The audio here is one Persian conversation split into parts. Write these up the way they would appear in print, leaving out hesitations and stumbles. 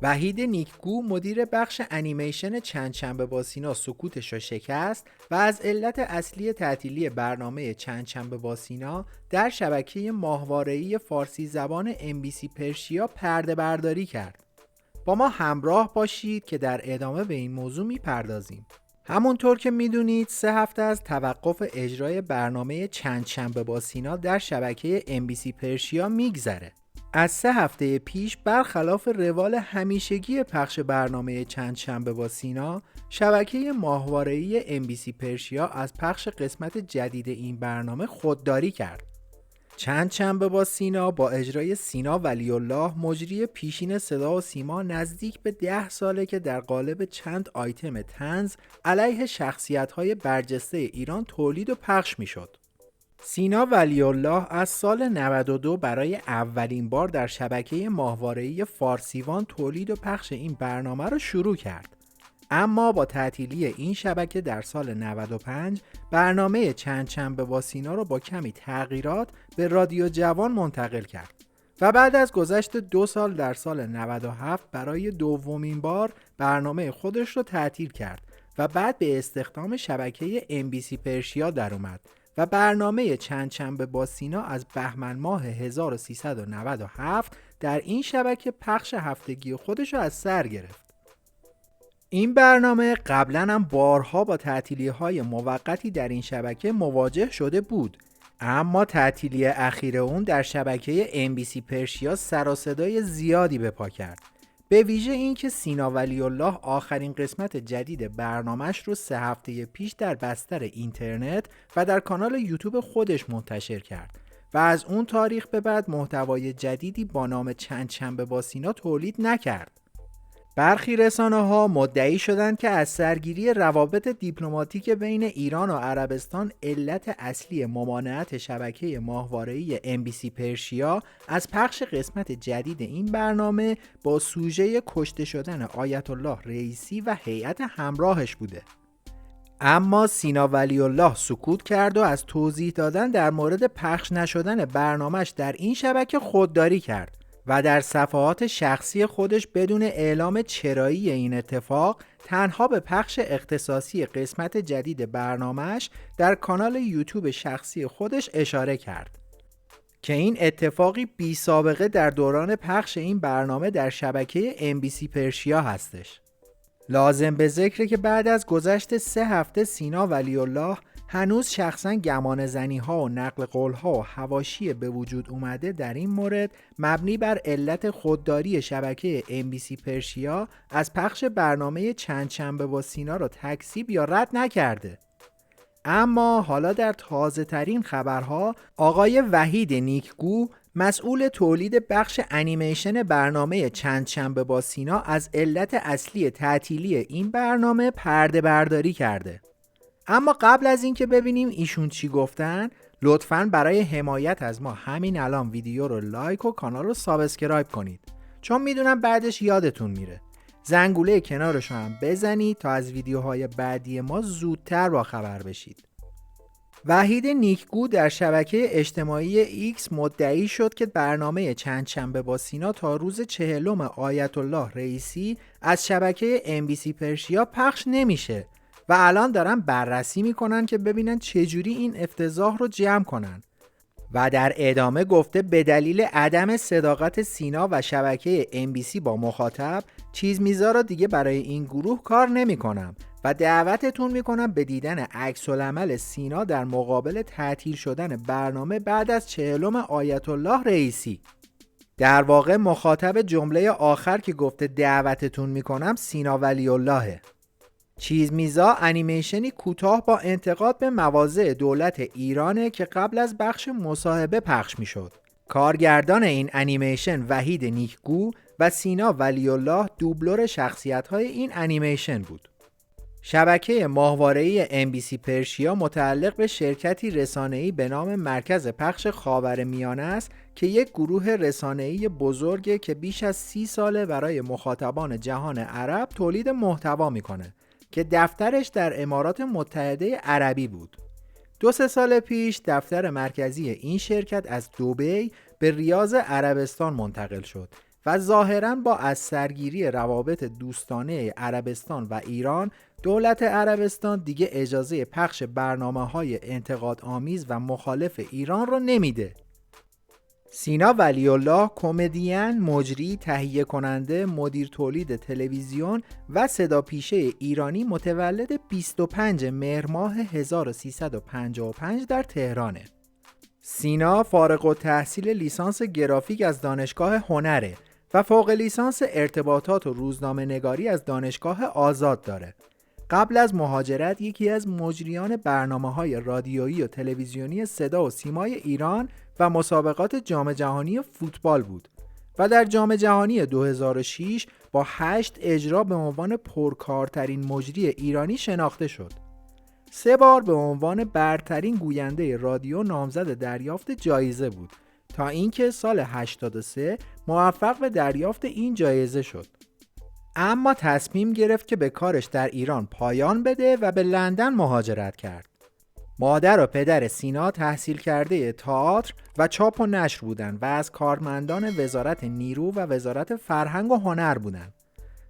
وحید نیکگو مدیر بخش انیمیشن چند شنبه با سینا سکوتش را شکست و از علت اصلی تعطیلی برنامه چند شنبه با سینا در شبکه ماهواره‌ای فارسی زبان MBC پرشیا پرده برداری کرد. با ما همراه باشید که در ادامه به این موضوع میپردازیم. همونطور که میدونید 3 هفته از توقف اجرای برنامه چند شنبه با سینا در شبکه MBC پرشیا میگذره. از 3 هفته پیش برخلاف روال همیشگی پخش برنامه چند شنبه با سینا، شبکه ماهواره‌ای MBC پرشیا از پخش قسمت جدید این برنامه خودداری کرد. چند شنبه با سینا با اجرای سینا ولی الله مجری پیشین صدا و سیما نزدیک به 10 ساله که در قالب چند آیتم طنز علیه شخصیت‌های برجسته ایران تولید و پخش می‌شد. سینا ولی الله از سال 92 برای اولین بار در شبکه ماهواره‌ای فارسیوان تولید و پخش این برنامه را شروع کرد. اما با تعطیلی این شبکه در سال 95 برنامه چند شنبه با سینا را با کمی تغییرات به رادیو جوان منتقل کرد و بعد از گذشت 2 سال در سال 97 برای دومین بار برنامه خودش را تعطیل کرد و بعد به استخدام شبکه MBC پرشیا در اومد و برنامه چند شنبه با سینا از بهمن ماه 1397 در این شبکه پخش هفتگی خودش را از سر گرفت. این برنامه قبلا هم بارها با تعطیلی‌های موقتی در این شبکه مواجه شده بود، اما تعطیلی اخیر اون در شبکه MBC پرشیا سر و صدای زیادی به پا کرد. به ویژه این که سینا ولی الله آخرین قسمت جدید برنامه‌اش رو 3 هفته پیش در بستر اینترنت و در کانال یوتیوب خودش منتشر کرد و از اون تاریخ به بعد محتوای جدیدی با نام چند شنبه با سینا تولید نکرد. برخی رسانه‌ها مدعی شدند که از سرگیری روابط دیپلماتیک بین ایران و عربستان علت اصلی ممانعت شبکه ماهواره‌ای MBC پرشیا از پخش قسمت جدید این برنامه با سوژه کشته شدن آیت الله رئیسی و هیئت همراهش بوده. اما سینا ولی الله سکوت کرد و از توضیح دادن در مورد پخش نشدن برنامه‌اش در این شبکه خودداری کرد و در صفحات شخصی خودش بدون اعلام چرایی این اتفاق تنها به پخش اختصاصی قسمت جدید برنامه‌اش در کانال یوتیوب شخصی خودش اشاره کرد که این اتفاقی بی سابقه در دوران پخش این برنامه در شبکه MBC پرشیا هستش. لازم به ذکره که بعد از گذشت 3 هفته سینا ولی الله هنوز شخصا گمان زنی ها و نقل قول ها و حواشی به وجود اومده در این مورد مبنی بر علت خودداری شبکه MBC پرشیا از پخش برنامه چند شنبه با سینا را تکذیب یا رد نکرده. اما حالا در تازه ترین خبرها آقای وحید نیکگو مسئول تولید بخش انیمیشن برنامه چند شنبه با سینا از علت اصلی تعطیلی این برنامه پرده برداری کرده. اما قبل از اینکه ببینیم ایشون چی گفتن، لطفاً برای حمایت از ما همین الان ویدیو رو لایک و کانال رو سابسکرایب کنید، چون میدونم بعدش یادتون میره. زنگوله کنارش رو هم بزنید تا از ویدیوهای بعدی ما زودتر با خبر بشید. وحید نیکگو در شبکه اجتماعی X مدعی شد که برنامه چند شنبه با سینا تا روز 40 آیت الله رئیسی از شبکه MBC پرشیا پخش نمیشه و الان دارن بررسی میکنن که ببینن چجوری این افتضاح رو جمع کنن و در ادامه گفته به دلیل عدم صداقت سینا و شبکه MBC با مخاطب چیزمیزا را دیگه برای این گروه کار نمیکنم و دعوتتون میکنم به دیدن عکس‌العمل سینا در مقابل تعطیل شدن برنامه بعد از 40 آیت الله رئیسی. در واقع مخاطب جمله آخر که گفته دعوتتون میکنم سینا ولی اللهه. چیزمیزا انیمیشنی کوتاه با انتقاد به مواضع دولت ایرانه که قبل از بخش مصاحبه پخش میشد. کارگردان این انیمیشن وحید نیکگو و سینا ولی الله دوبلور شخصیت‌های این انیمیشن بود. شبکه ماهواره‌ای MBC پرشیا متعلق به شرکتی رسانه‌ای به نام مرکز پخش خاورمیانه است که یک گروه رسانه‌ای بزرگه که بیش از 30 ساله برای مخاطبان جهان عرب تولید محتوا میکنه که دفترش در امارات متحده عربی بود. 2-3 سال پیش دفتر مرکزی این شرکت از دبی به ریاض عربستان منتقل شد و ظاهراً با از سرگیری روابط دوستانه عربستان و ایران، دولت عربستان دیگه اجازه پخش برنامه‌های انتقادآمیز و مخالف ایران رو نمیده. سینا ولی‌الله کمدین، مجری، تهیه کننده، مدیر تولید تلویزیون و صداپیشه ایرانی، متولد 25 مهر ماه 1355 در تهرانه. سینا فارغ التحصیل لیسانس گرافیک از دانشگاه هنره و فوق لیسانس ارتباطات و روزنامه نگاری از دانشگاه آزاد داره. قبل از مهاجرت یکی از مجریان برنامه‌های رادیویی و تلویزیونی صدا و سیمای ایران و مسابقات جام جهانی فوتبال بود و در جام جهانی 2006 با 8 اجرا به عنوان پرکارترین مجری ایرانی شناخته شد. 3 بار به عنوان برترین گوینده رادیو نامزد دریافت جایزه بود تا اینکه سال 83 موفق به دریافت این جایزه شد. اما تصمیم گرفت که به کارش در ایران پایان بده و به لندن مهاجرت کرد. مادر و پدر سینا تحصیل کرده تئاتر و چاپ و نشر بودند و از کارمندان وزارت نیرو و وزارت فرهنگ و هنر بودند.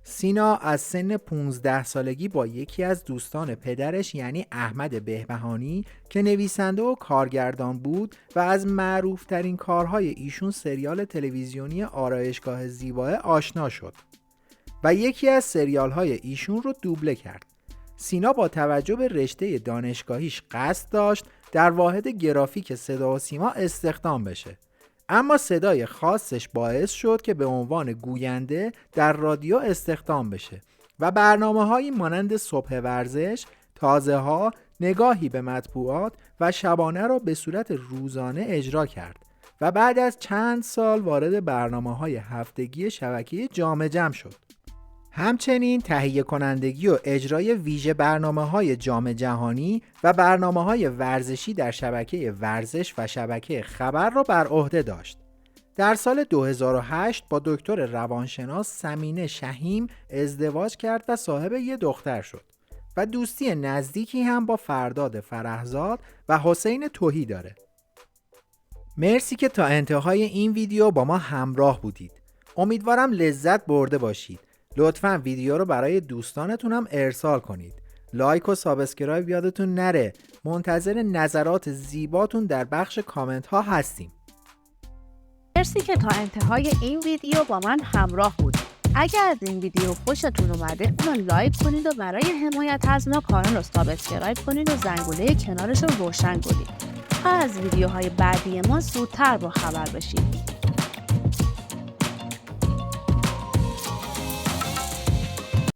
سینا از سن 15 سالگی با یکی از دوستان پدرش یعنی احمد بهبهانی که نویسنده و کارگردان بود و از معروفترین کارهای ایشون سریال تلویزیونی آرایشگاه زیبا آشنا شد و یکی از سریال‌های ایشون رو دوبله کرد. سینا با توجه به رشته دانشگاهیش قصد داشت در واحد گرافیک صدا و سیما استخدام بشه، اما صدای خاصش باعث شد که به عنوان گوینده در رادیو استخدام بشه و برنامه‌هایی مانند صبح ورزش، تازه ها، نگاهی به مطبوعات و شبانه را به صورت روزانه اجرا کرد و بعد از چند سال وارد برنامه‌های هفتگی شبکه جام جم شد. همچنین تهیه کنندگی و اجرای ویژه برنامه‌های جام جهانی و برنامه‌های ورزشی در شبکه ورزش و شبکه خبر را بر عهده داشت. در سال 2008 با دکتر روانشناس سمینه شهیم ازدواج کرد و صاحب یک دختر شد و دوستی نزدیکی هم با فرداد فرحزاد و حسین تهی داره. مرسی که تا انتهای این ویدیو با ما همراه بودید. امیدوارم لذت برده باشید. لطفاً ویدیو رو برای دوستانتونم ارسال کنید. لایک و سابسکرایب یادتون نره. منتظر نظرات زیباتون در بخش کامنت ها هستیم. مرسی که تا انتهای این ویدیو با من همراه بودید. اگر از این ویدیو خوشتون اومده اونو لایک کنید و برای حمایت از ما کانال رو سابسکرایب کنید و زنگوله کنارش رو روشن کنید تا از ویدیوهای بعدی ما زودتر با خبر بشید.